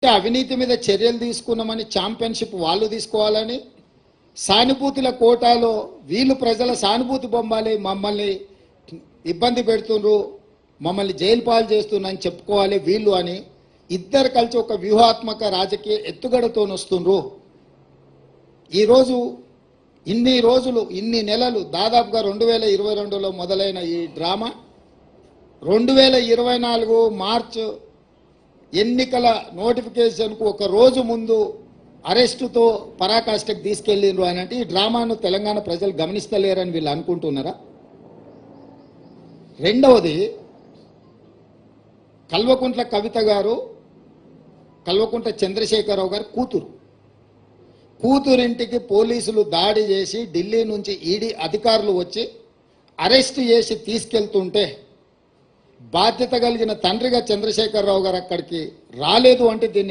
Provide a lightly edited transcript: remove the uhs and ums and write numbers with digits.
అవినీతి మీద చర్యలు తీసుకున్నామని ఛాంపియన్షిప్ వాళ్ళు తీసుకోవాలని, సానుభూతుల కోటాలో వీళ్ళు ప్రజల సానుభూతి బొమ్మాలి, మమ్మల్ని ఇబ్బంది పెడుతుండ్రు, మమ్మల్ని జైలు పాలు చేస్తున్నారని చెప్పుకోవాలి వీళ్ళు అని ఇద్దరు కలిసి ఒక వ్యూహాత్మక రాజకీయ ఎత్తుగడతో వస్తుండ్రు. ఈరోజు ఇన్ని రోజులు ఇన్ని నెలలు దాదాపుగా 2022లో మొదలైన ఈ డ్రామా 2024 మార్చ్ ఎన్నికల నోటిఫికేషన్కు ఒక రోజు ముందు అరెస్టుతో పరాకాష్ఠకు తీసుకెళ్ళిండ్రు అని అంటే ఈ డ్రామాను తెలంగాణ ప్రజలు గమనిస్తలేరని వీళ్ళు అనుకుంటున్నారా? రెండవది, కల్వకుంట్ల కవిత గారు కల్వకుంట్ల చంద్రశేఖరరావు గారు కూతురింటికి పోలీసులు దాడి చేసి ఢిల్లీ నుంచి ఈడీ అధికారులు వచ్చి అరెస్ట్ చేసి తీసుకెళ్తుంటే బాధ్యత కలిగిన తండ్రిగా చంద్రశేఖరరావు గారు అక్కడికి రాలేదు అంటే దీన్ని